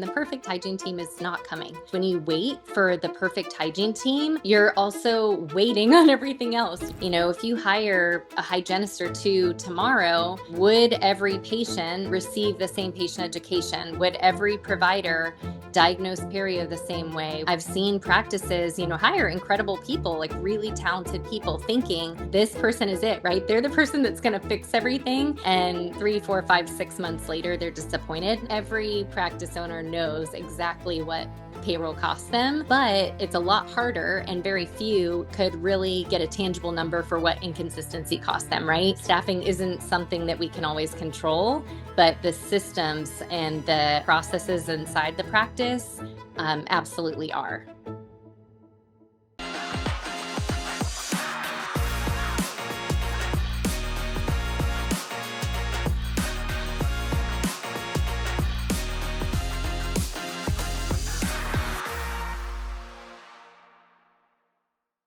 The perfect hygiene team is not coming. When you wait for the perfect hygiene team, you're also waiting on everything else. If you hire a hygienist or two tomorrow, would every patient receive the same patient education? Would every provider diagnose perio the same way? I've seen practices, hire incredible people, like really talented people, thinking this person is it, right? They're the person that's going to fix everything. And 3, 4, 5, 6 months later, they're disappointed. Every practice owner knows exactly what payroll costs them, but it's a lot harder and very few could really get a tangible number for what inconsistency costs them, right? Staffing isn't something that we can always control, but the systems and the processes inside the practice absolutely are.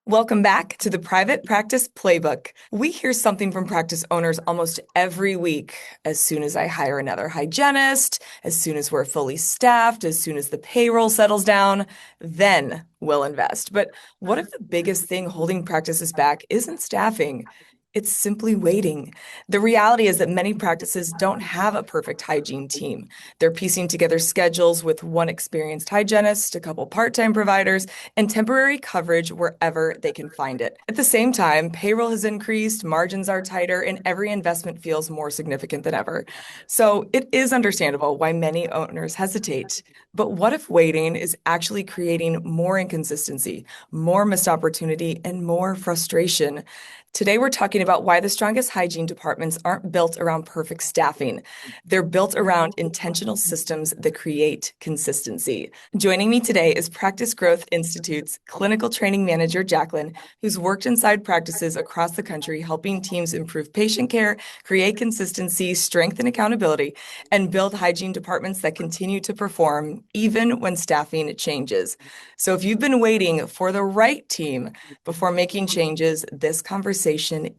Welcome back to the Private Practice Playbook. We hear something from practice owners almost every week. As soon as I hire another hygienist, as soon as we're fully staffed, as soon as the payroll settles down, then we'll invest. But what if the biggest thing holding practices back isn't staffing? It's simply waiting. The reality is that many practices don't have a perfect hygiene team. They're piecing together schedules with one experienced hygienist, a couple part-time providers, and temporary coverage wherever they can find it. At the same time, payroll has increased, margins are tighter, and every investment feels more significant than ever. So it is understandable why many owners hesitate. But what if waiting is actually creating more inconsistency, more missed opportunity, and more frustration? Today, we're talking about why the strongest hygiene departments aren't built around perfect staffing. They're built around intentional systems that create consistency. Joining me today is Practice Growth Institute's clinical training manager, Jaclyn, who's worked inside practices across the country, helping teams improve patient care, create consistency, strengthen accountability, and build hygiene departments that continue to perform even when staffing changes. So if you've been waiting for the right team before making changes, this conversation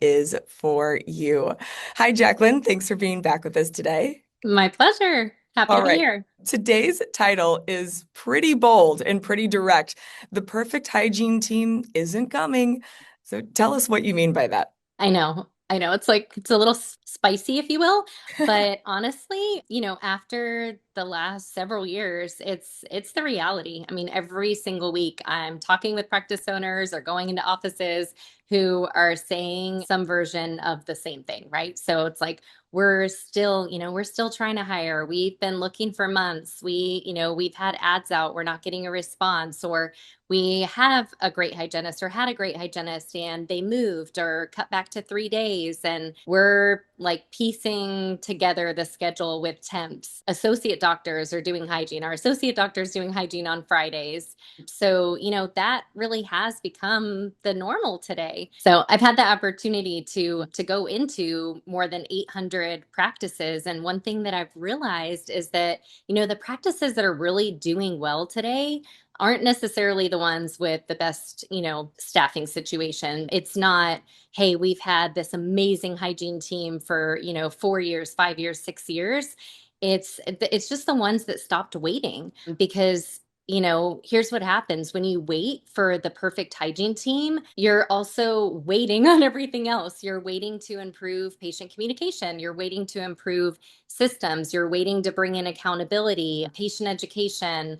is for you. Hi, Jaclyn. Thanks for being back with us today. My pleasure. Happy All to be right. here. Today's title is pretty bold and pretty direct. The perfect hygiene team isn't coming. So tell us what you mean by that. I know. It's a little spicy, if you will. But honestly, after the last several years, it's the reality. I mean, every single week I'm talking with practice owners or going into offices who are saying some version of the same thing, right? So it's like we're still trying to hire. We've been looking for months. We've had ads out, we're not getting a response, or we have a great hygienist or had a great hygienist and they moved or cut back to 3 days. And we're like piecing together the schedule with temps. Associate doctors are doing hygiene. Our associate doctors doing hygiene on Fridays. So, that really has become the normal today. So I've had the opportunity to go into more than 800 practices. And one thing that I've realized is that, the practices that are really doing well today aren't necessarily the ones with the best, staffing situation. It's not, hey, we've had this amazing hygiene team for, 4 years, 5 years, 6 years. It's just the ones that stopped waiting because here's what happens when you wait for the perfect hygiene team, you're also waiting on everything else. You're waiting to improve patient communication. You're waiting to improve systems. You're waiting to bring in accountability, patient education.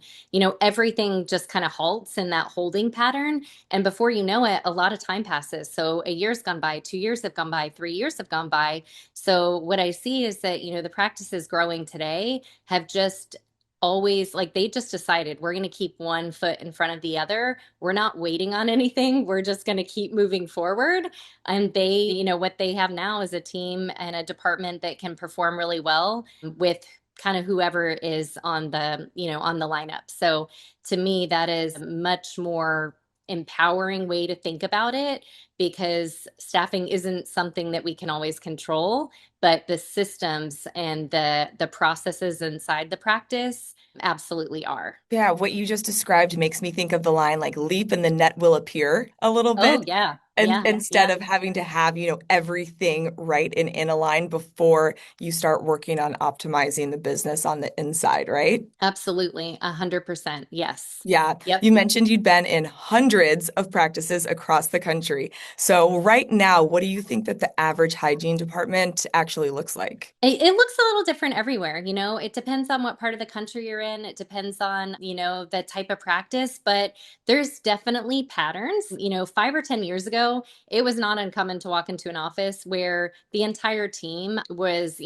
Everything just kind of halts in that holding pattern. And before you know it, a lot of time passes. So a year's gone by, 2 years have gone by, 3 years have gone by. So what I see is that, the practices growing today have just always like they just decided we're going to keep one foot in front of the other. We're not waiting on anything. We're just going to keep moving forward. And what they have now is a team and a department that can perform really well with kind of whoever is on the lineup. So to me, that is a much more empowering way to think about it because staffing isn't something that we can always control, but the systems and the processes inside the practice absolutely are. Yeah, what you just described makes me think of the line like leap and the net will appear a little Oh bit. yeah. And Yeah, instead yeah. of having to have, everything right and in a line before you start working on optimizing the business on the inside, right? Absolutely. 100%. Yes. Yeah, Yep. you mentioned you'd been in hundreds of practices across the country. So right now, what do you think that the average hygiene department actually looks like? It looks a little different everywhere, you know. It depends on what part of the country you're in. It depends on, the type of practice, but there's definitely patterns. 5 or 10 years ago, it was not uncommon to walk into an office where the entire team was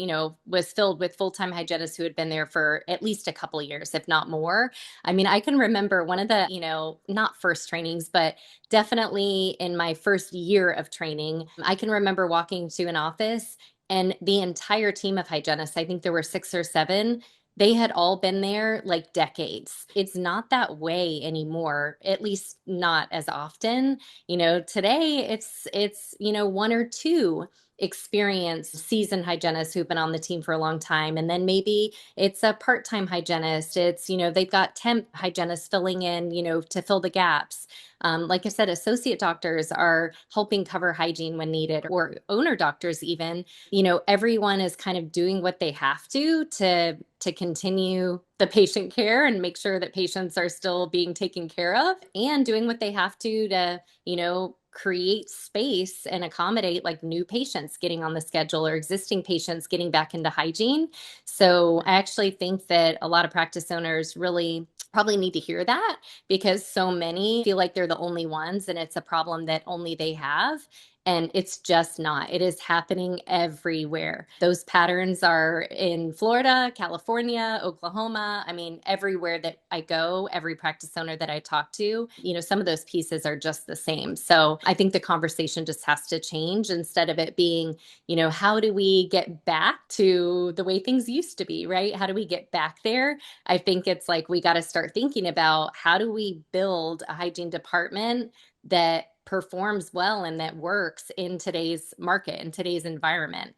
filled with full-time hygienists who had been there for at least a couple of years, if not more. I mean, I can remember one of the, not first trainings, but definitely in my first year of training, I can remember walking to an office and the entire team of hygienists, I think there were 6 or 7, they had all been there like decades. It's not that way anymore, at least not as often. Today it's one or two experienced seasoned hygienists who've been on the team for a long time. And then maybe it's a part-time hygienist. They've got temp hygienists filling in, to fill the gaps. Like I said, associate doctors are helping cover hygiene when needed, or owner doctors even. Everyone is kind of doing what they have to continue the patient care and make sure that patients are still being taken care of, and doing what they have to create space and accommodate like new patients getting on the schedule or existing patients getting back into hygiene. So I actually think that a lot of practice owners really probably need to hear that, because so many feel like they're the only ones and it's a problem that only they have. And it's just not. It is happening everywhere. Those patterns are in Florida, California, Oklahoma. I mean, everywhere that I go, every practice owner that I talk to, some of those pieces are just the same. So I think the conversation just has to change, instead of it being, how do we get back to the way things used to be, right? How do we get back there? I think it's like we got to start thinking about, how do we build a hygiene department that performs well and that works in today's market, in today's environment.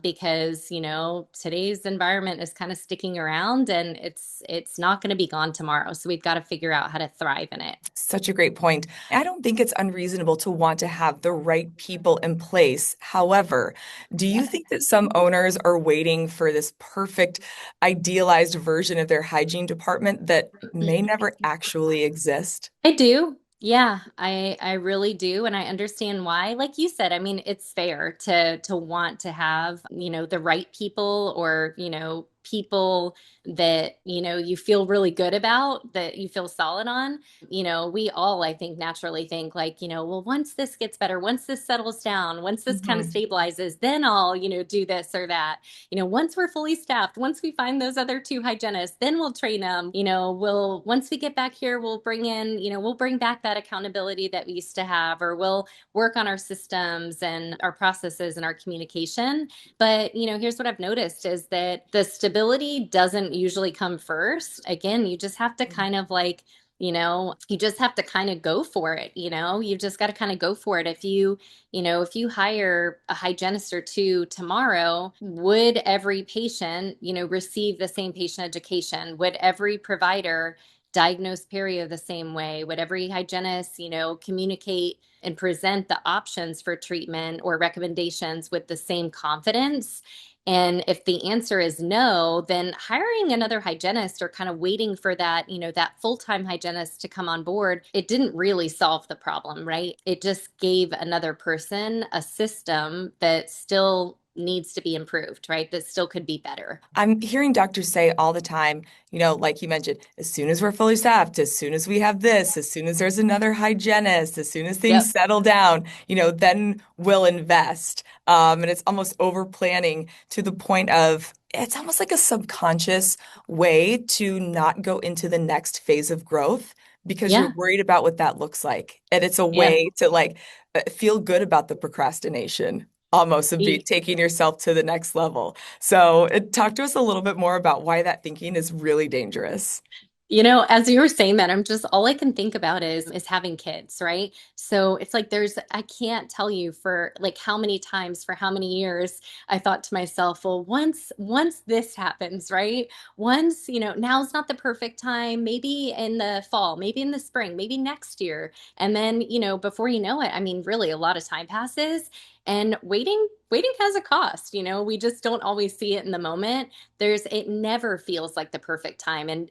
Because today's environment is kind of sticking around, and it's not going to be gone tomorrow. So we've got to figure out how to thrive in it. Such a great point. I don't think it's unreasonable to want to have the right people in place. However, do you think that some owners are waiting for this perfect, idealized version of their hygiene department that may never actually exist? I do. Yeah, I really do, and I understand why. Like you said, I mean, it's fair to want to have, the right people, or, people that, you feel really good about, that you feel solid on. We all, I think, naturally think like, well, once this gets better, once this settles down, once this kind of Mhm. stabilizes, then I'll, do this or that. Once we're fully staffed, once we find those other two hygienists, then we'll train them. Once we get back here, we'll bring in, we'll bring back that accountability that we used to have, or we'll work on our systems and our processes and our communication. But, here's what I've noticed is that the stability doesn't usually come first. Again, you just have to kind of like, you just have to kind of go for it. You've just got to kind of go for it. If you hire a hygienist or two tomorrow, would every patient, receive the same patient education? Would every provider diagnose perio the same way? Would every hygienist, communicate and present the options for treatment or recommendations with the same confidence? And if the answer is no, then hiring another hygienist, or kind of waiting for that, that full-time hygienist to come on board, it didn't really solve the problem, right? It just gave another person a system that still needs to be improved, right? That still could be better. I'm hearing doctors say all the time, like you mentioned, as soon as we're fully staffed, as soon as we have this, as soon as there's another hygienist, as soon as things Yep. settle down, then we'll invest. And it's almost over planning to the point of it's almost like a subconscious way to not go into the next phase of growth because you're Yeah. worried about what that looks like. And it's a Yeah. way to like feel good about the procrastination. Almost of be E- taking yourself to the next level. So, talk to us a little bit more about why that thinking is really dangerous. As you were saying that, I'm just all I can think about is having kids, right? So it's like I can't tell you for like how many times for how many years I thought to myself, well, once this happens, right? Once, now's not the perfect time, maybe in the fall, maybe in the spring, maybe next year. And then, before you know it, I mean, really a lot of time passes and waiting has a cost, we just don't always see it in the moment. It never feels like the perfect time. And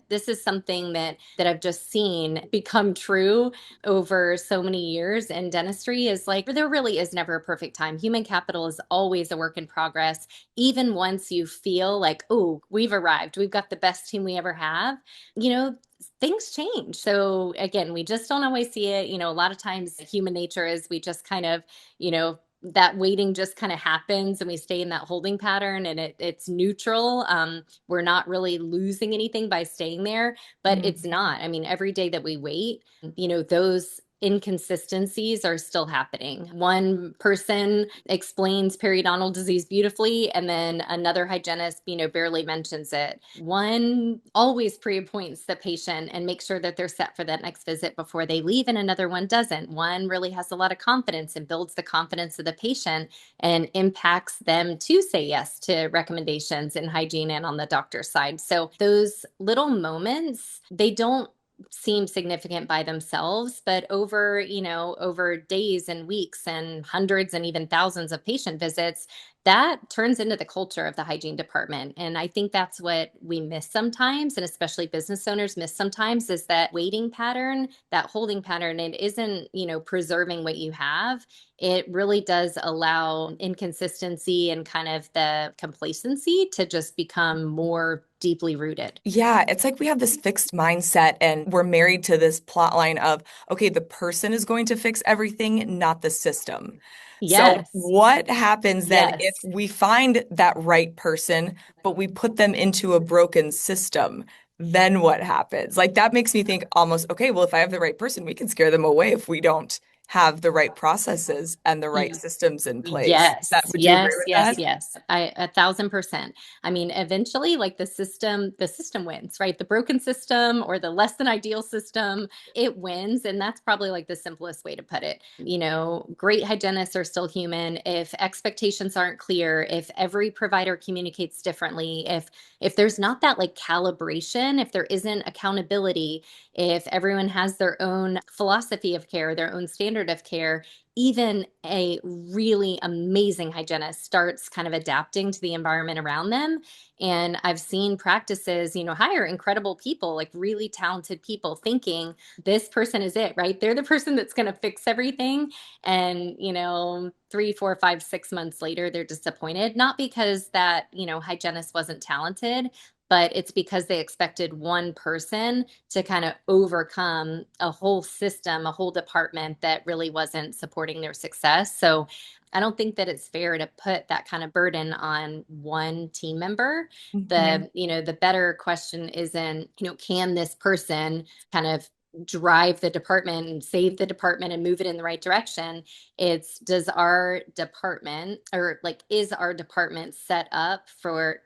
this is something that I've just seen become true over so many years in dentistry, is like there really is never a perfect time. Human capital is always a work in progress. Even once you feel like, oh, we've arrived, we've got the best team we ever have, you know things change. So again, we just don't always see it. A lot of times human nature is we just kind of, that waiting just kind of happens and we stay in that holding pattern, and it's neutral. We're not really losing anything by staying there, but it's Mm. not. I mean, every day that we wait, those inconsistencies are still happening. One person explains periodontal disease beautifully, and then another hygienist, barely mentions it. One always pre-appoints the patient and makes sure that they're set for that next visit before they leave, and another one doesn't. One really has a lot of confidence and builds the confidence of the patient and impacts them to say yes to recommendations in hygiene and on the doctor's side. So those little moments, they don't seem significant by themselves, but over days and weeks and hundreds and even thousands of patient visits, that turns into the culture of the hygiene department. And I think that's what we miss sometimes, and especially business owners miss sometimes, is that waiting pattern, that holding pattern. It isn't, preserving what you have. It really does allow inconsistency and kind of the complacency to just become more deeply rooted. Yeah, it's like we have this fixed mindset and we're married to this plot line of, okay, the person is going to fix everything, not the system. So Yes. what happens then if Yes. we find that right person, but we put them into a broken system? Then what happens? Like that makes me think almost, okay, well, if I have the right person, we can scare them away if we don't have the right processes and the right systems in place. Yes, Would you agree yes, with yes, that? yes. 1,000%. I mean, eventually, like the system wins, right? The broken system or the less than ideal system, it wins. And that's probably like the simplest way to put it. Great hygienists are still human. If expectations aren't clear, if every provider communicates differently, if there's not that like calibration, if there isn't accountability, if everyone has their own philosophy of care, their own standard of care, even a really amazing hygienist starts kind of adapting to the environment around them. And I've seen practices, hire incredible people, like really talented people, thinking this person is it, right? They're the person that's going to fix everything. And, 3, 4, 5, 6 months later, they're disappointed, not because that, hygienist wasn't talented, but it's because they expected one person to kind of overcome a whole system, a whole department that really wasn't supporting their success. So I don't think that it's fair to put that kind of burden on one team member. Mhm. The better question isn't, can this person kind of drive the department and save the department and move it in the right direction? It's, does our department, or like, is our department set up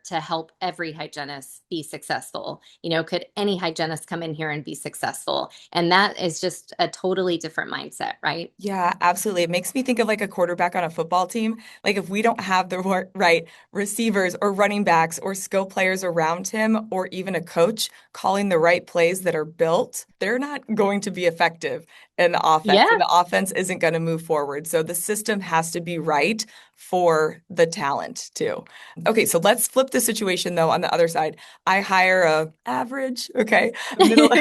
to help every hygienist be successful? Could any hygienist come in here and be successful? And that is just a totally different mindset, right? Yeah, absolutely. It makes me think of like a quarterback on a football team. Like if we don't have the right receivers or running backs or skill players around him or even a coach calling the right plays that are built, they're not going to be effective in the offense, and Yeah. the offense isn't going to move forward. So the system has to be right for the talent too. Okay, so let's flip the situation though on the other side. I hire a average, okay, middle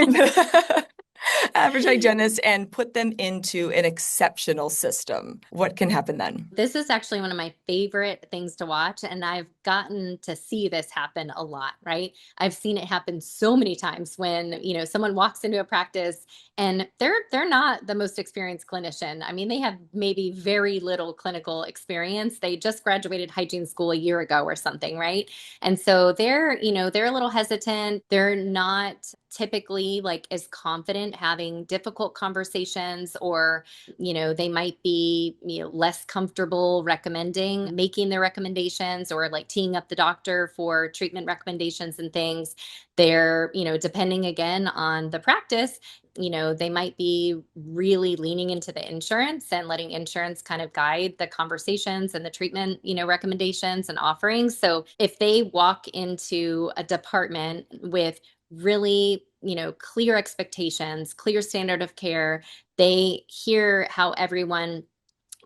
average hygienist and put them into an exceptional system. What can happen then? This is actually one of my favorite things to watch, and I've gotten to see this happen a lot, right? I've seen it happen so many times when, someone walks into a practice and they're not the most experienced clinician. I mean, they have maybe very little clinical experience. They just graduated hygiene school a year ago or something, right? And so they're a little hesitant. They're not typically like as confident having difficult conversations, or they might be less comfortable recommending, making their recommendations, or like teeing up the doctor for treatment recommendations and things. They're, depending again on the practice, they might be really leaning into the insurance and letting insurance kind of guide the conversations and the treatment, recommendations and offerings. So if they walk into a department with really, clear expectations, clear standard of care, they hear how everyone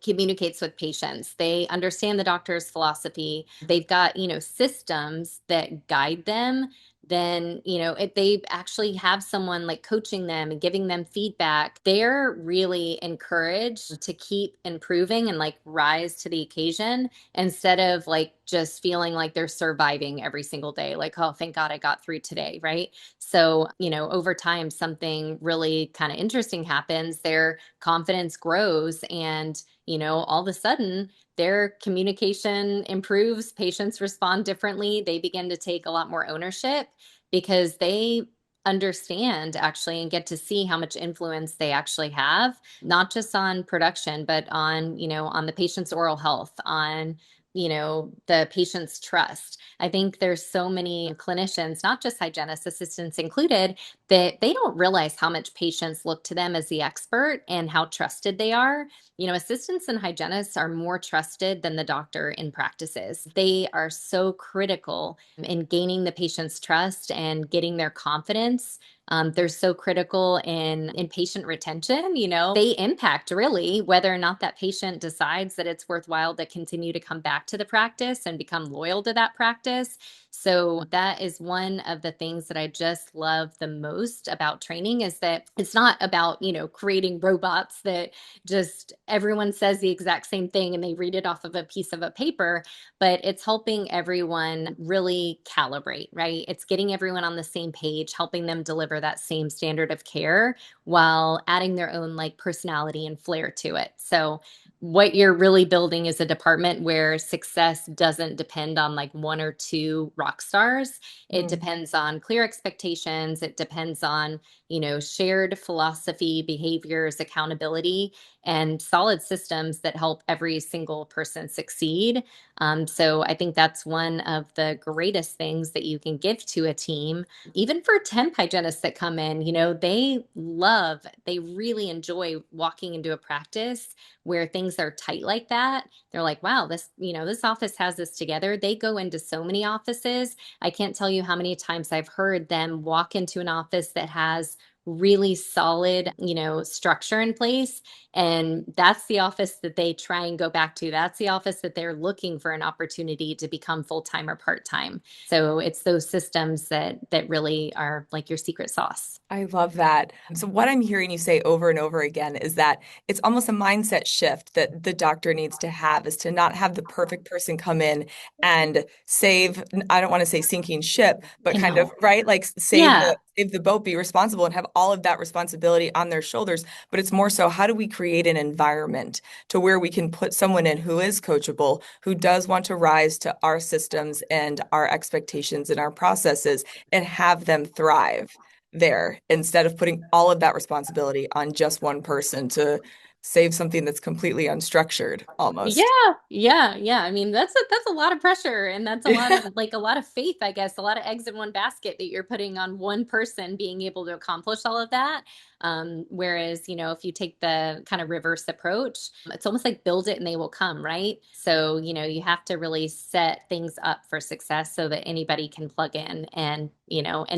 communicates with patients. They understand the doctor's philosophy. They've got, systems that guide them. Then, if they actually have someone like coaching them and giving them feedback, they're really encouraged to keep improving and like rise to the occasion instead of like just feeling like they're surviving every single day. Like, oh, thank God I got through today. Right. So, over time, something really kind of interesting happens. Their confidence grows and all of a sudden their communication improves, patients respond differently, they begin to take a lot more ownership because they understand actually and get to see how much influence they actually have, not just on production, but on, on the patient's oral health, on the patient's trust. I think there's so many clinicians, not just hygienist assistants included, that they don't realize how much patients look to them as the expert and how trusted they are. Assistants and hygienists are more trusted than the doctor in practices. They are so critical in gaining the patient's trust and getting their confidence. They're so critical in patient retention. They impact really whether or not that patient decides that it's worthwhile to continue to come back to the practice and become loyal to that practice. So that is one of the things that I just love the most about training is that it's not about, creating robots that just everyone says the exact same thing and they read it off of a piece of a paper, but it's helping everyone really calibrate, right? It's getting everyone on the same page, helping them deliver that same standard of care while adding their own like personality and flair to it. So what you're really building is a department where success doesn't depend on like one or two rock stars. It Mm. depends on clear expectations. It depends on, shared philosophy, behaviors, accountability, and solid systems that help every single person succeed. So I think that's one of the greatest things that you can give to a team. Even for temp hygienists that come in, they really enjoy walking into a practice where things are tight like that. They're like, wow, this office has this together. They go into so many offices. I can't tell you how many times I've heard them walk into an office that has really solid, structure in place. And that's the office that they try and go back to. That's the office that they're looking for an opportunity to become full-time or part-time. So it's those systems that really are like your secret sauce. I love that. So, what I'm hearing you say over and over again is that it's almost a mindset shift that the doctor needs to have is to not have the perfect person come in and save, I don't want to say sinking ship, but I kind of, know. right? Like Yeah. save the boat, be responsible and have all of that responsibility on their shoulders. But it's more so, how do we create an environment to where we can put someone in who is coachable, who does want to rise to our systems and our expectations and our processes and have them thrive there instead of putting all of that responsibility on just one person to save something that's completely unstructured Yeah, almost. yeah. I mean, that's a lot of pressure and that's a lot Yeah. of like a lot of faith, I guess, a lot of eggs in one basket that you're putting on one person being able to accomplish all of that. Whereas, if you take the kind of reverse approach, it's almost like build it and they will come, right? So, you have to really set things up for success so that anybody can plug in and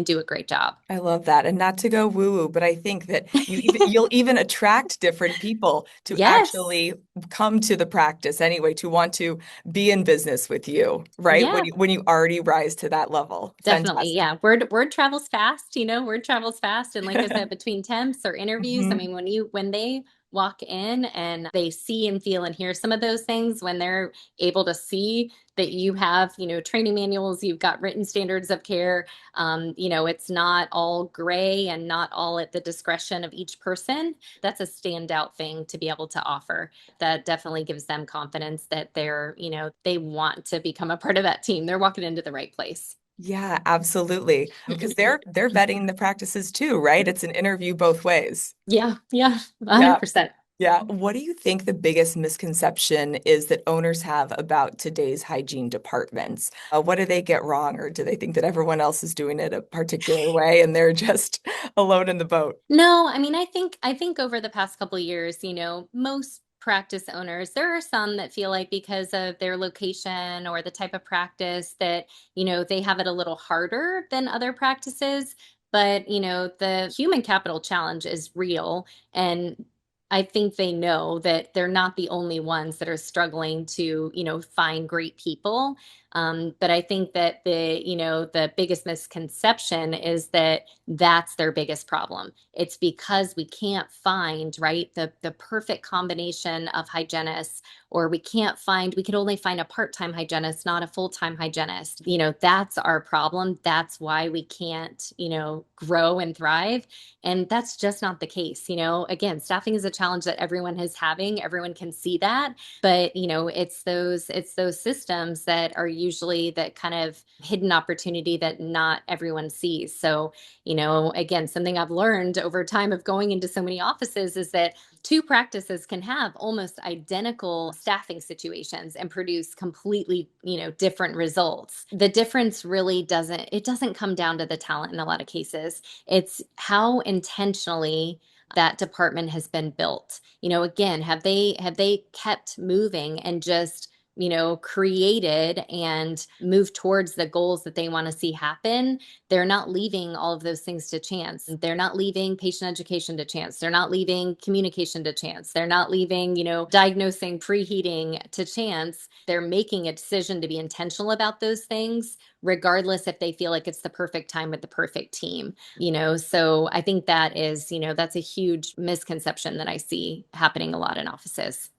do a great job. I love that. And not to go woo-woo, but I think that you'll even attract different people to Yes. actually come to the practice anyway, to want to be in business with you, right? Yeah. When you already rise to that level. Definitely. Fantastic. Yeah. Word travels fast, word travels fast. And like I said, between temps or interviews, I Mhm. mean, when they walk in and they see and feel and hear some of those things, when they're able to see that you have, training manuals, you've got written standards of care, it's not all gray and not all at the discretion of each person. That's a standout thing to be able to offer. That definitely gives them confidence that they want to become a part of that team. They're walking into the right place. Yeah, absolutely. Because they're vetting the practices too, right? It's an interview both ways. Yeah, 100%. Yeah. Yeah. What do you think the biggest misconception is that owners have about today's hygiene departments? What do they get wrong, or do they think that everyone else is doing it a particular way and they're just alone in the boat? No, I mean, I think over the past couple of years, most practice owners, there are some that feel like because of their location or the type of practice that, they have it a little harder than other practices. But, the human capital challenge is real. And I think they know that they're not the only ones that are struggling to, find great people. But I think that the biggest misconception is that that's their biggest problem. It's because we can't find, right, the perfect combination of hygienists, or we could only find a part-time hygienist, not a full-time hygienist. That's our problem. That's why we can't, grow and thrive. And that's just not the case. Again, staffing is a challenge that everyone is having. Everyone can see that. But, it's those systems that are usually that kind of hidden opportunity that not everyone sees. So, again, something I've learned over time of going into so many offices is that two practices can have almost identical staffing situations and produce completely, different results. The difference really doesn't come down to the talent in a lot of cases. It's how intentionally that department has been built. Again, have they kept moving and just created and moved towards the goals that they want to see happen? They're not leaving all of those things to chance. They're not leaving patient education to chance. They're not leaving communication to chance. They're not leaving, diagnosing preheating to chance. They're making a decision to be intentional about those things, regardless if they feel like it's the perfect time with the perfect team. So I think that's a huge misconception that I see happening a lot in offices.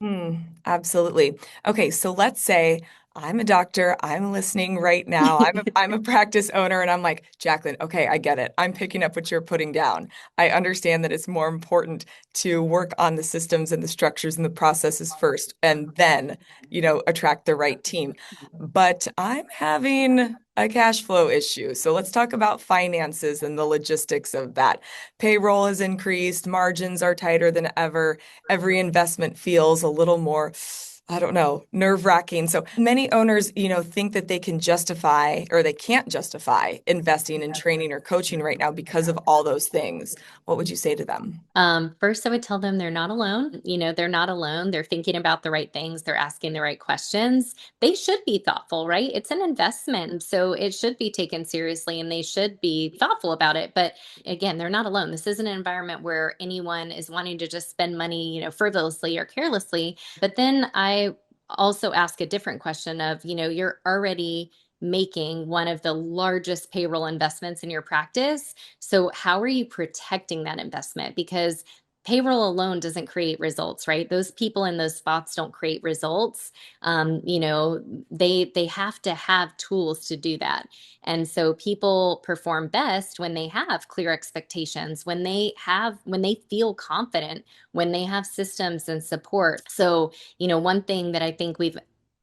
Absolutely. Okay, so let's say I'm a doctor, I'm listening right now. I'm a practice owner and I'm like, Jaclyn, okay, I get it. I'm picking up what you're putting down. I understand that it's more important to work on the systems and the structures and the processes first and then, attract the right team. But I'm having a cash flow issue. So let's talk about finances and the logistics of that. Payroll has increased, margins are tighter than ever. Every investment feels a little more, I don't know, nerve-wracking. So many owners, think that they can justify or they can't justify investing in training or coaching right now because of all those things. What would you say to them? First, I would tell them they're not alone. They're not alone. They're thinking about the right things. They're asking the right questions. They should be thoughtful, right? It's an investment. So it should be taken seriously and they should be thoughtful about it. But again, they're not alone. This isn't an environment where anyone is wanting to just spend money, frivolously or carelessly. But then I also ask a different question of, you're already making one of the largest payroll investments in your practice. So, how are you protecting that investment? Because payroll alone doesn't create results, right? Those people in those spots don't create results. They have to have tools to do that. And so people perform best when they have clear expectations, when they feel confident, when they have systems and support. So, one thing that I think we've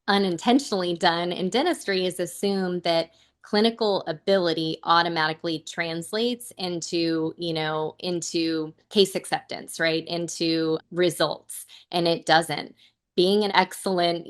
unintentionally done in dentistry is assume that clinical ability automatically translates into case acceptance, right? Into results. And it doesn't. Being an excellent,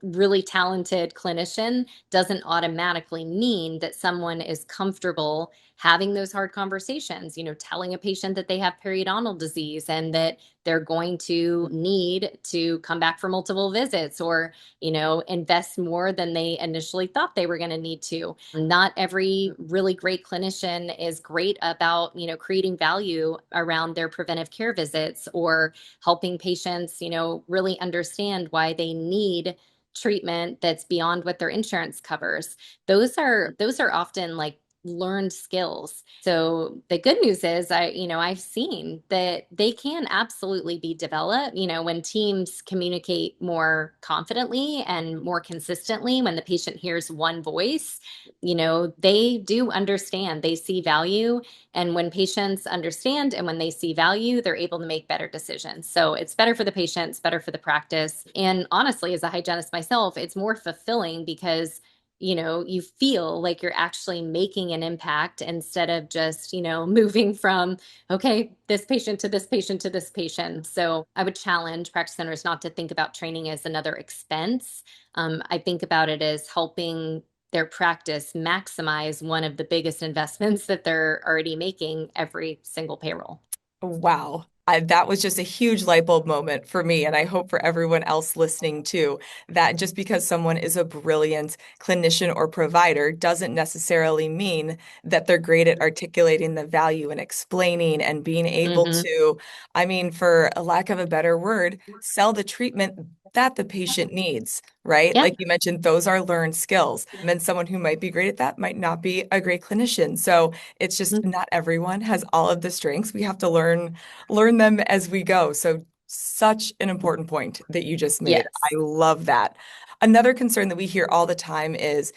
really talented clinician doesn't automatically mean that someone is comfortable having those hard conversations, telling a patient that they have periodontal disease and that they're going to need to come back for multiple visits, or invest more than they initially thought they were going to need to. Not every really great clinician is great about, creating value around their preventive care visits or helping patients, really understand why they need treatment that's beyond what their insurance covers. Those are often like learned skills. So the good news is I've seen that they can absolutely be developed, when teams communicate more confidently and more consistently, when the patient hears one voice, they do understand, they see value. And when patients understand and when they see value, they're able to make better decisions. So it's better for the patients, better for the practice. And honestly, as a hygienist myself, it's more fulfilling because you feel like you're actually making an impact instead of just, moving from, okay, this patient to this patient to this patient. So I would challenge practice owners not to think about training as another expense. I think about it as helping their practice maximize one of the biggest investments that they're already making every single payroll. Wow. That was just a huge light bulb moment for me, and I hope for everyone else listening too, that just because someone is a brilliant clinician or provider doesn't necessarily mean that they're great at articulating the value and explaining and being able Hmm. to, I mean, for a lack of a better word, sell the treatment that the patient needs, right? Like Yep. you mentioned, those are learned skills. And then someone who might be great at that might not be a great clinician. So it's just not everyone has all of the strengths. We have to learn them as we go. So such an important point that you just made. I Yes. love that. Another concern that we hear all the time is,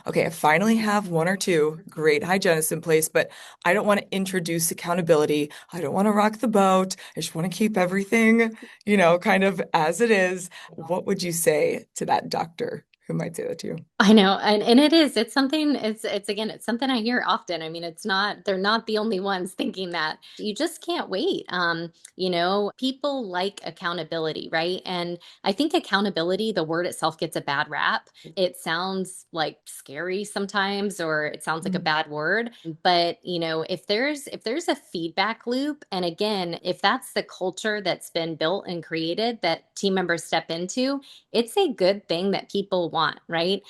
okay, I finally have one or two great hygienists in place, but I don't want to introduce accountability. I don't want to rock the boat. I just want to keep everything, kind of as it is. What would you say to that doctor who might say that to you? I know, and it's something, it's again, it's something I hear often. I mean, it's not, they're not the only ones thinking that. You just can't wait. People like accountability, right? And I think accountability, the word itself gets a bad rap. It sounds like scary sometimes, or it sounds like a Mm. bad word. But, if there's a feedback loop, and again, if that's the culture that's been built and created that team members step into, it's a good thing that people want, right?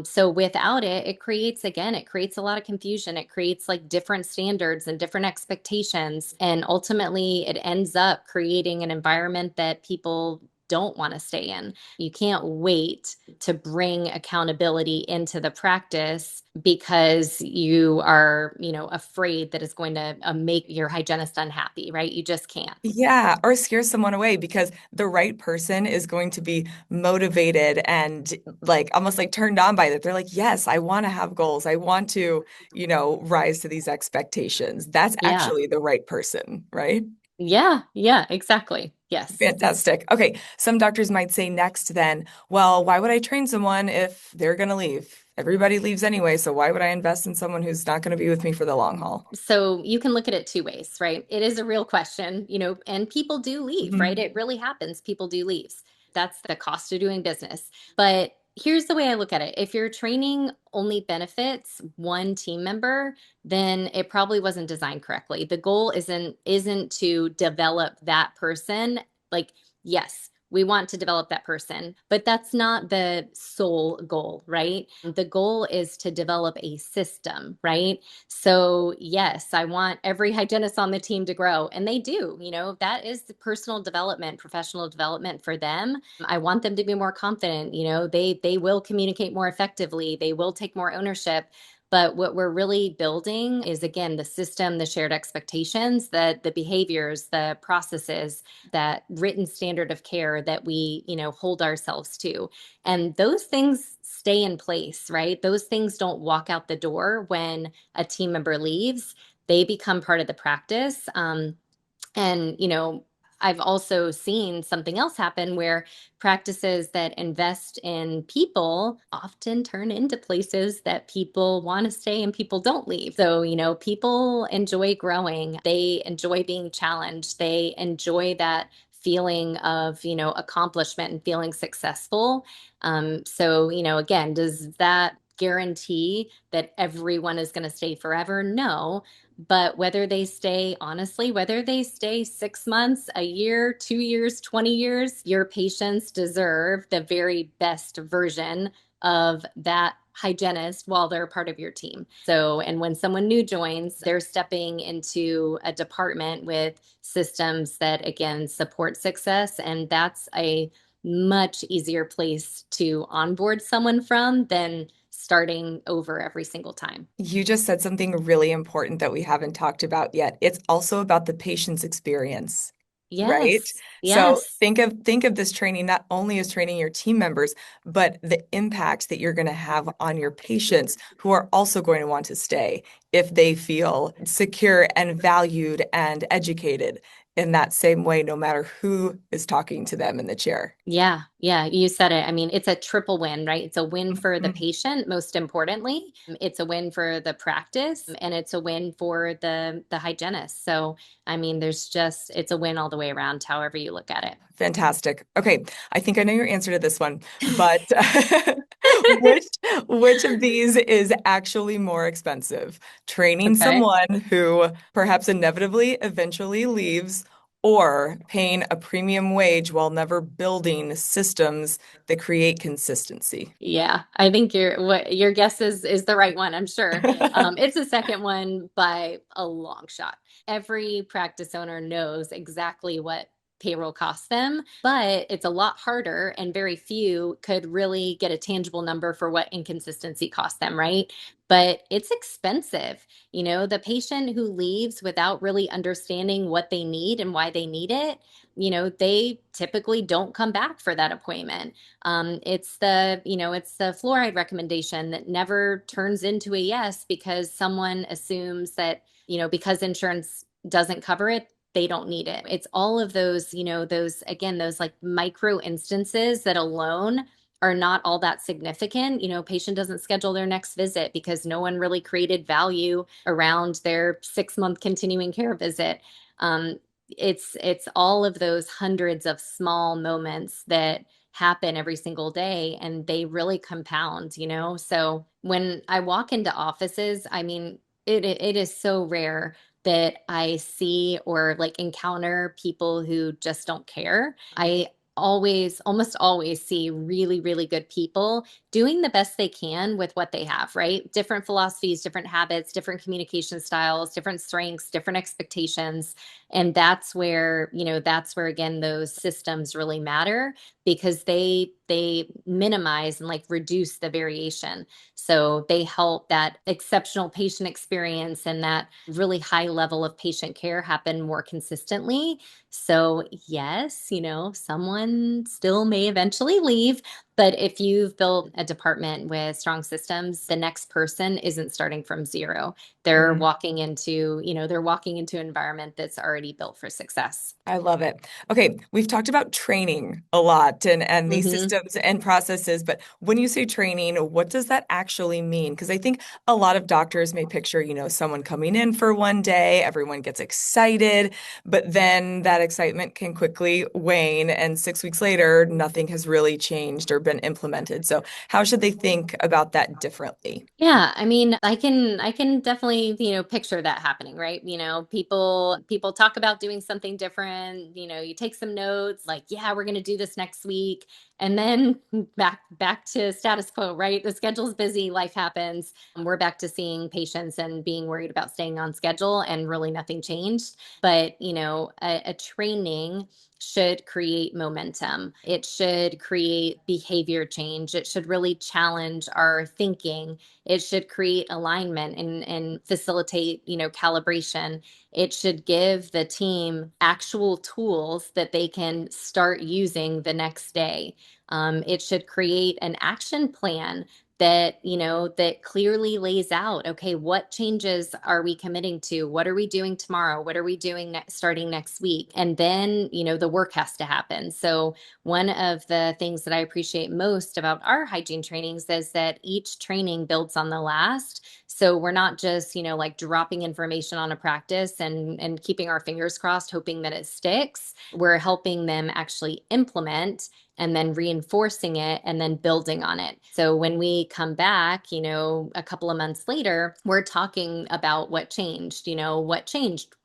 So without it, it creates a lot of confusion. It creates like different standards and different expectations. And ultimately, it ends up creating an environment that people don't want to stay in. You can't wait to bring accountability into the practice because you are, afraid that it's going to make your hygienist unhappy, right? You just can't. Yeah, or scare someone away because the right person is going to be motivated and like almost like turned on by that. They're like, yes, I want to have goals. I want to, rise to these expectations. That's Yeah. actually the right person, right? Yeah. Yeah. Exactly. Yes. Fantastic. Okay, some doctors might say next then, well, why would I train someone if they're going to leave? Everybody leaves anyway, so why would I invest in someone who's not going to be with me for the long haul? So you can look at it two ways, right? It is a real question, and people do leave, right? Mhm. It really happens. People do leave. That's the cost of doing business. But here's the way I look at it. If your training only benefits one team member, then it probably wasn't designed correctly. The goal isn't to develop that person. Like, yes, we want to develop that person, but that's not the sole goal, right? The goal is to develop a system, right? So, yes, I want every hygienist on the team to grow, and they do. That is the personal development, professional development for them. I want them to be more confident. They will communicate more effectively. They will take more ownership. But what we're really building is, again, the system, the shared expectations, the behaviors, the processes, that written standard of care that we, hold ourselves to. And those things stay in place, right? Those things don't walk out the door when a team member leaves. They become part of the practice. And, I've also seen something else happen where practices that invest in people often turn into places that people want to stay and people don't leave. So, people enjoy growing, they enjoy being challenged, they enjoy that feeling of, accomplishment and feeling successful. So, again, does that guarantee that everyone is going to stay forever? No. But whether they stay, honestly, whether they stay 6 months, a year, 2 years, 20 years, your patients deserve the very best version of that hygienist while they're part of your team. So, and when someone new joins, they're stepping into a department with systems that, again, support success. And that's a much easier place to onboard someone from than starting over every single time. You just said something really important that we haven't talked about yet. It's also about the patient's experience, right? Yes. So Yes. think of this training not only as training your team members, but the impact that you're going to have on your patients who are also going to want to stay. if they feel secure and valued and educated in that same way, no matter who is talking to them in the chair. Yeah, yeah, you said it. I mean, it's a triple win, right? It's a win for the Mhm. patient, most importantly. It's a win for the practice, and it's a win for the hygienist. So, I mean, it's a win all the way around, however you look at Fantastic. Okay, I think I know your answer to this one, but it. which which of these is actually more expensive? Training Okay. someone who perhaps inevitably eventually leaves, or paying a premium wage while never building systems that create consistency? Yeah, I think your guess is the right one, I'm sure. It's the second one by a long shot. Every practice owner knows exactly what payroll costs them, but it's a lot harder and very few could really get a tangible number for what inconsistency costs them, right? But it's expensive. The patient who leaves without really understanding what they need and why they need it, they typically don't come back for that appointment. It's the fluoride recommendation that never turns into a yes because someone assumes that, because insurance doesn't cover it, they don't need it. It's all of those, those like micro instances that alone are not all that significant. Patient doesn't schedule their next visit because no one really created value around their 6 month continuing care visit. Um, it's all of those hundreds of small moments that happen every single day and they really compound. So when I walk into offices, I mean, it is so rare that I see or like encounter people who just don't care. I almost always see really, really good people doing the best they can with what they have, right? Different philosophies, different habits, different communication styles, different strengths, different expectations. And that's where again those systems really matter because they minimize and like reduce the variation. So they help that exceptional patient experience and that really high level of patient care happen more consistently. So yes, someone still may eventually leave, but if you've built a department with strong systems, the next person isn't starting from zero. They're walking into an environment that's already built for success. I love it. Okay, we've talked about training a lot and these Hmm. systems and processes, but when you say training, what does that actually mean? Because I think a lot of doctors may picture, someone coming in for one day, everyone gets excited, but then that excitement can quickly wane, and 6 weeks later, nothing has really changed or been implemented. So, how should they think about that differently? Yeah, I mean, I can definitely, picture that happening, right? People talk about doing something different, you take some notes like, yeah, we're going to do this next week, and then back to status quo, right? The schedule's busy, life happens. We're back to seeing patients and being worried about staying on schedule and really nothing changed. But, a training should create momentum. It should create behavior change. It should really challenge our thinking. It should create alignment and facilitate, calibration. It should give the team actual tools that they can start using the next day. It should create an action plan that clearly lays out, okay, what changes are we committing to? What are we doing tomorrow? What are we doing starting next week? And then, the work has to happen. So one of the things that I appreciate most about our hygiene trainings is that each training builds on the last. So we're not just, like dropping information on a practice and keeping our fingers crossed, hoping that it sticks. We're helping them actually implement and then reinforcing it and then building on it. So when we come back, a couple of months later, we're talking about what changed,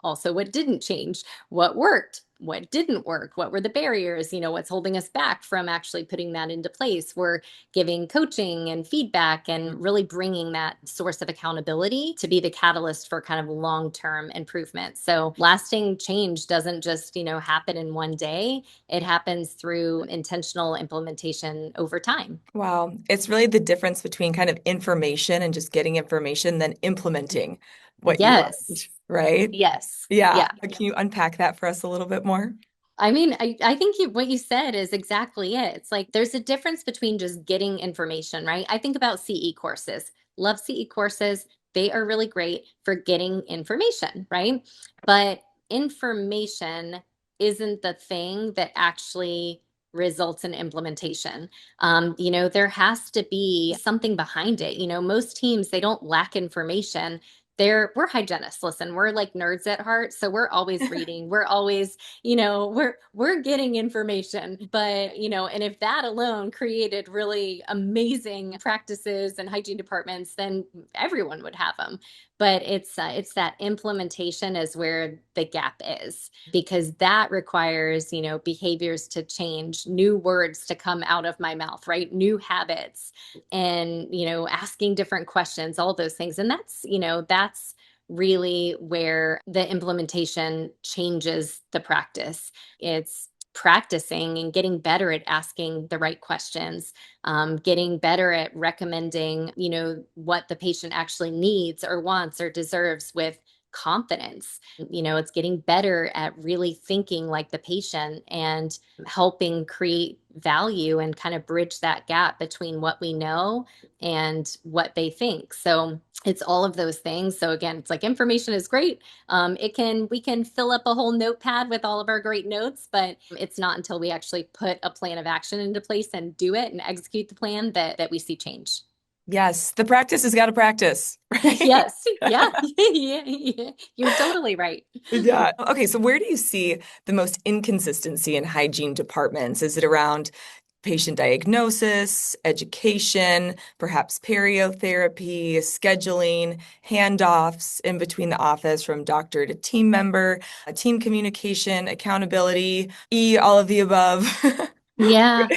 also what didn't change, what worked, what didn't work, what were the barriers, what's holding us back from actually putting that into place. We're giving coaching and feedback and really bringing that source of accountability to be the catalyst for kind of long-term improvement. So lasting change doesn't just, happen in one day. It happens through intentional implementation over time. Wow, it's really the difference between kind of information and just getting information than implementing what you learned, Yes. right? Yes. Yeah. Yeah. Can you unpack that for us a little bit more? I mean, I think what you said is exactly it. It's like there's a difference between just getting information, right? I think about CE courses. Love CE courses. they are really great for getting information, right? But information isn't the thing that actually results in implementation. There has to be something behind it. Most teams, they don't lack information. We're hygienists. Listen, we're like nerds at heart. So we're always reading. We're always, we're getting information. But, and if that alone created really amazing practices and hygiene departments, then everyone would have them. But it's that implementation is where the gap is, because that requires, behaviors to change, new words to come out of my mouth, right? New habits, and, asking different questions, all those things. And that's really where the implementation changes the practice. It's practicing and getting better at asking the right questions, getting better at recommending, what the patient actually needs or wants or deserves with confidence. It's getting better at really thinking like the patient and helping create value and kind of bridge that gap between what we know and what they think. So it's all of those things. So again, it's like information is great. We can fill up a whole notepad with all of our great notes, but it's not until we actually put a plan of action into place and do it and execute the plan that we see change. Yes, the practice has got to practice, right? Yes. Yeah. Yeah. Yeah. You're totally right. Yeah. Okay, so where do you see the most inconsistency in hygiene departments? Is it around patient diagnosis, education, perhaps periotherapy, scheduling, handoffs in between the office from doctor to team member, team communication, accountability, all of the above? Yeah.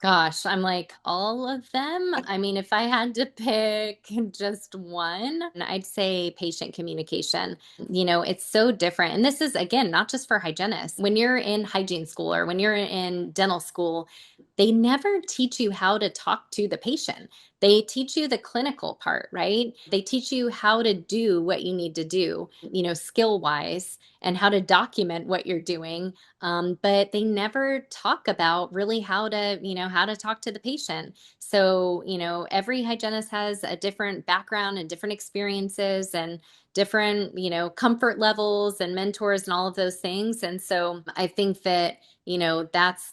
Gosh, I'm like all of them. I mean, if I had to pick just one, I'd say patient communication. It's so different. And this is, again, not just for hygienists. When you're in hygiene school or when you're in dental school, they never teach you how to talk to the patient. They teach you the clinical part, right? They teach you how to do what you need to do, skill wise, and how to document what you're doing, but they never talk about really how to talk to the patient. So, every hygienist has a different background and different experiences and different, comfort levels and mentors and all of those things. And so I think that,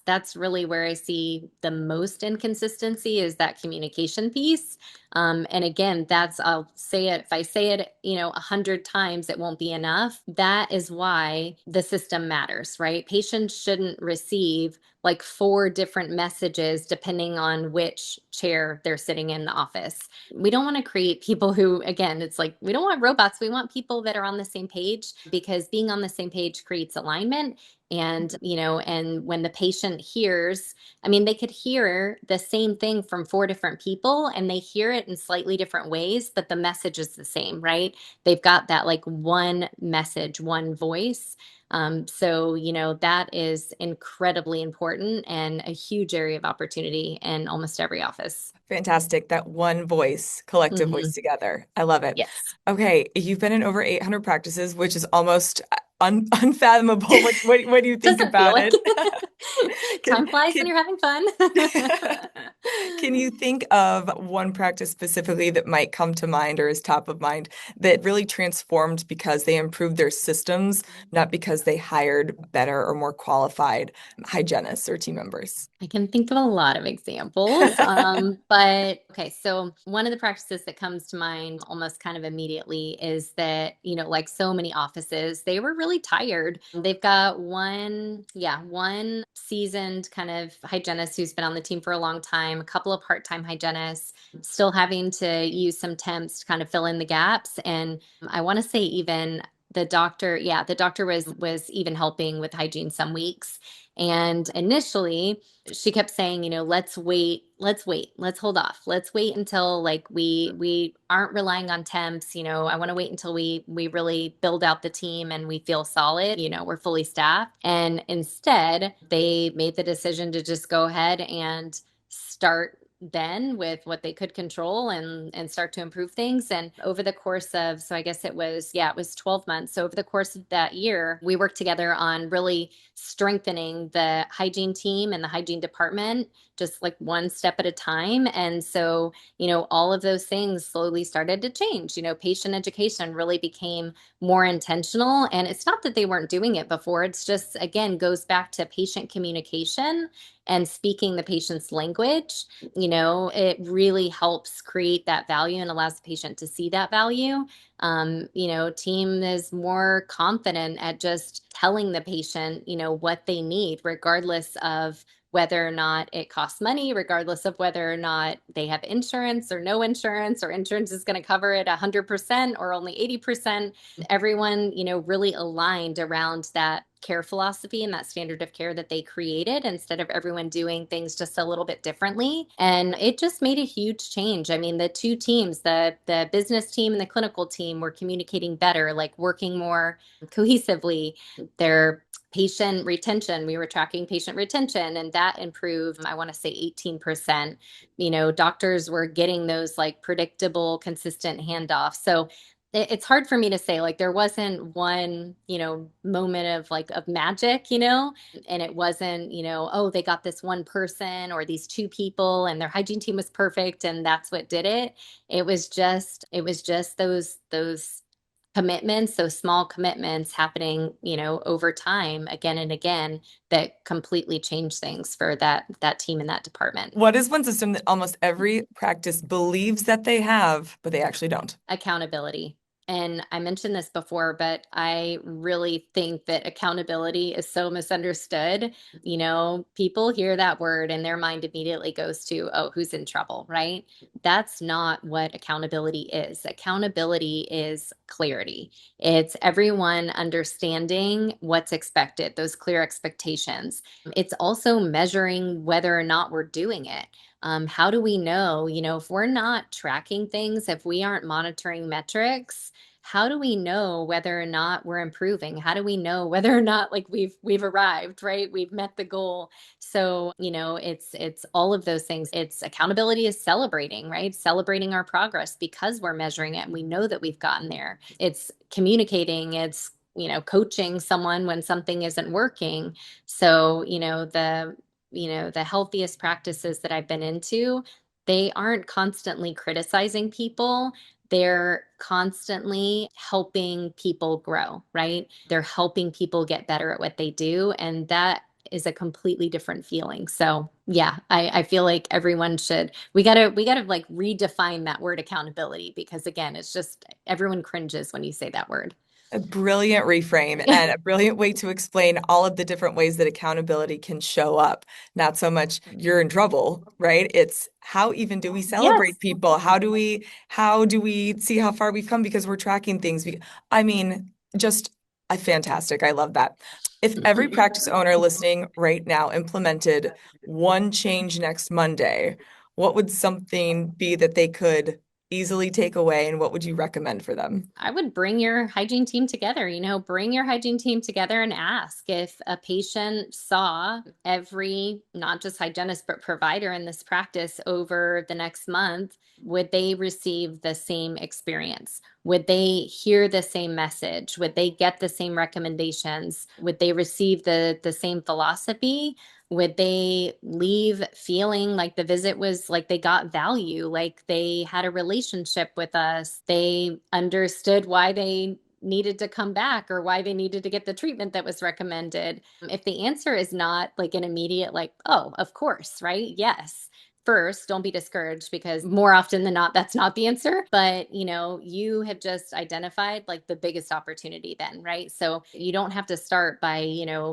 that's really where I see the most inconsistency is that communication piece. And again, I'll say it, if I say it, 100 times, it won't be enough. That is why the system matters, right? Patients shouldn't receive like four different messages depending on which chair they're sitting in the office. We don't want to create people who, again, it's like we don't want robots. We want people that are on the same page, because being on the same page creates alignment. And when the patient hears, I mean, they could hear the same thing from four different people and they hear it in slightly different ways, but the message is the same, right? They've got that like one message, one voice. So, that is incredibly important and a huge area of opportunity in almost every office. Fantastic. That one voice, collective voice Hmm. together. I love it. Yes. Okay, you've been in over 800 practices, which is almost unfathomable. What do you think Doesn't feel about like it? Can, time flies when can, you're having fun. can you think of one practice specifically that might come to mind or is top of mind that really transformed because they improved their systems, not because they hired better or more qualified hygienists or team members? I can think of a lot of examples. But okay, so one of the practices that comes to mind almost kind of immediately is that, like so many offices, they were really tired. They've got one seasoned kind of hygienist who's been on the team for a long time, a couple of part-time hygienists, still having to use some temps to kind of fill in the gaps. And I want to say even the doctor was even helping with hygiene some weeks. And initially, she kept saying, let's hold off. Let's wait until like we aren't relying on temps. I want to wait until we really build out the team and we feel solid, we're fully staffed. And instead, they made the decision to just go ahead and start then with what they could control and start to improve things. And over the course of, so I guess it was, yeah, it was 12 months. So over the course of that year, we worked together on really strengthening the hygiene team and the hygiene department, just like one step at a time. And so, all of those things slowly started to change. Patient education really became more intentional. And it's not that they weren't doing it before. It's just, again, goes back to patient communication and speaking the patient's language. It really helps create that value and allows the patient to see that value. Team is more confident at just telling the patient, what they need, regardless of whether or not it costs money, regardless of whether or not they have insurance or no insurance, or insurance is going to cover it 100% or only 80%. Everyone, really aligned around that care philosophy and that standard of care that they created, instead of everyone doing things just a little bit differently. And it just made a huge change. I mean, the two teams, the business team and the clinical team, were communicating better, like working more cohesively. Their patient retention, we were tracking patient retention, and that improved, I want to say 18%. Doctors were getting those like predictable, consistent handoffs. So it's hard for me to say, like, there wasn't one, moment of like of magic, and it wasn't, oh, they got this one person or these two people and their hygiene team was perfect and that's what did it. It was just those commitments, those small commitments happening, over time, again and again, that completely changed things for that team in that department. What is one system that almost every practice believes that they have, but they actually don't? Accountability. And I mentioned this before, but I really think that accountability is so misunderstood. People hear that word and their mind immediately goes to, oh, who's in trouble, right? That's not what accountability is. Accountability is clarity. It's everyone understanding what's expected, those clear expectations. It's also measuring whether or not we're doing it. How do we know, if we're not tracking things, if we aren't monitoring metrics, how do we know whether or not we're improving? How do we know whether or not like we've arrived, right? We've met the goal. So, it's all of those things. It's accountability is celebrating, right? Celebrating our progress because we're measuring it and we know that we've gotten there. It's communicating, it's coaching someone when something isn't working. So, the healthiest practices that I've been into, they aren't constantly criticizing people. They're constantly helping people grow, right? They're helping people get better at what they do. And that is a completely different feeling. So yeah, I feel like everyone should, we gotta like redefine that word accountability, because again, it's just everyone cringes when you say that word. A brilliant reframe and a brilliant way to explain all of the different ways that accountability can show up. Not so much you're in trouble, right? It's how even do we Yes. celebrate people? How do we see how far we've come because we're tracking things? I mean, just fantastic. I love that. If every practice owner listening right now implemented one change next Monday, what would something be that they could easily take away, and what would you recommend for them? I would bring your hygiene team together, bring your hygiene team together and ask if a patient saw every, not just hygienist, but provider in this practice over the next month, would they receive the same experience? Would they hear the same message? Would they get the same recommendations? Would they receive the same philosophy? Would they leave feeling like the visit was like they got value, like they had a relationship with us, they understood why they needed to come back or why they needed to get the treatment that was recommended? If the answer is not like an immediate, like, oh, of course, right? Yes. First, don't be discouraged, because more often than not, that's not the answer. But, you have just identified like the biggest opportunity then, right? So you don't have to start by,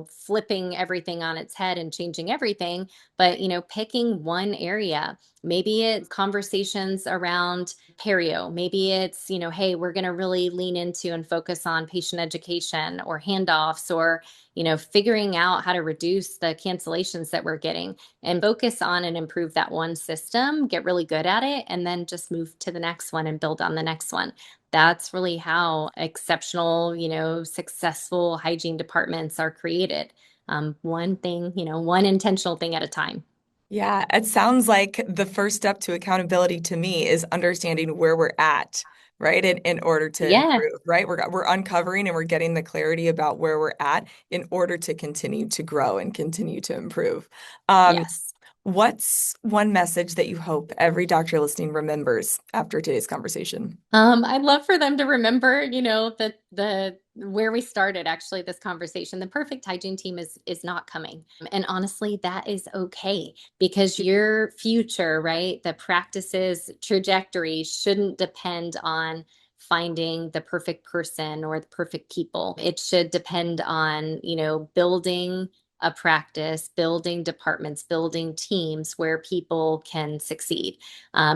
flipping everything on its head and changing everything, but, picking one area. Maybe it's conversations around perio. Maybe it's, hey, we're going to really lean into and focus on patient education or handoffs, or, figuring out how to reduce the cancellations that we're getting, and focus on and improve that one system, get really good at it, and then just move to the next one and build on the next one. That's really how exceptional, successful hygiene departments are created. One thing, one intentional thing at a time. Yeah, it sounds like the first step to accountability to me is understanding where we're at, right? In order to Yeah. improve, right? We're uncovering and we're getting the clarity about where we're at in order to continue to grow and continue to improve. Um, Yes. what's one message that you hope every doctor listening remembers after today's conversation? I'd love for them to remember, the where we started actually this conversation. The perfect hygiene team is not coming. And honestly, that is okay because your future, right? The practice's trajectory shouldn't depend on finding the perfect person or the perfect people. It should depend on, building a practice, building departments, building teams where people can succeed,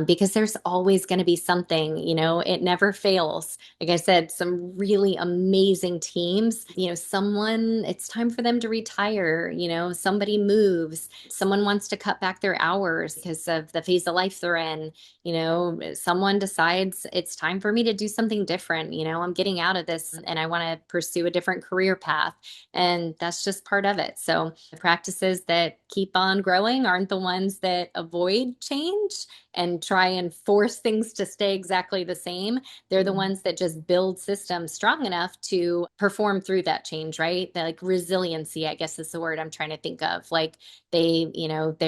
because there's always going to be something, it never fails. Like I said, some really amazing teams, someone, it's time for them to retire, somebody moves, someone wants to cut back their hours because of the phase of life they're in, someone decides it's time for me to do something different, I'm getting out of this and I want to pursue a different career path. And that's just part of it. So the practices that keep on growing aren't the ones that avoid change and try and force things to stay exactly the same. They're the ones that just build systems strong enough to perform through that change, right? They're like resiliency, I guess is the word I'm trying to think of. Like they're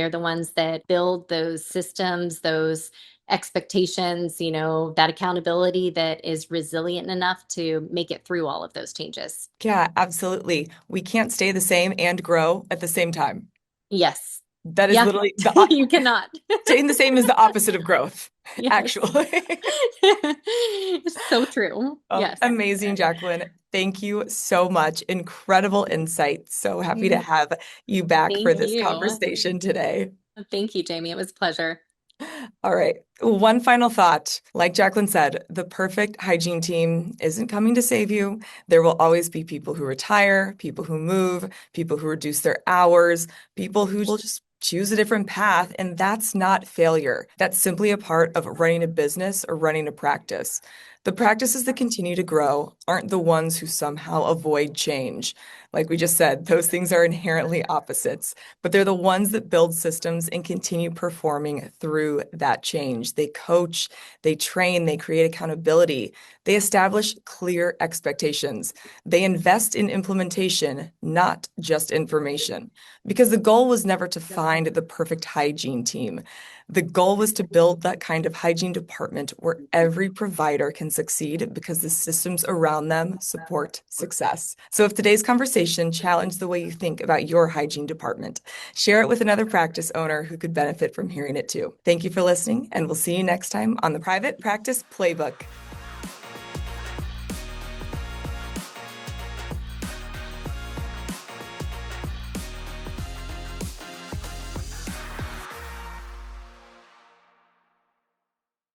the ones that build those systems, those expectations, that accountability that is resilient enough to make it through all of those changes. Yeah, absolutely. We can't stay the same and grow at the same time. Yes. That is Yeah. literally You cannot. staying the same is the opposite of growth, Yes. actually. So true. Yes. Amazing, Jaclyn. Thank you so much. Incredible insight. So happy to Mm, have you back for thank this you. conversation today. Thank you, Jamie. It was a pleasure. All right. One final thought. Like Jaclyn said, the perfect hygiene team isn't coming to save you. There will always be people who retire, people who move, people who reduce their hours, people who will just choose a different path. And that's not failure. That's simply a part of running a business or running a practice. The practices that continue to grow aren't the ones who somehow avoid change. Like we just said, those things are inherently opposites, but they're the ones that build systems and continue performing through that change. They coach, they train, they create accountability, they establish clear expectations, they invest in implementation, not just information. Because the goal was never to find the perfect hygiene team. The goal was to build that kind of hygiene department where every provider can succeed because the systems around them support success. So if today's conversation challenged the way you think about your hygiene department, share it with another practice owner who could benefit from hearing it too. Thank you for listening, and we'll see you next time on the Private Practice Playbook.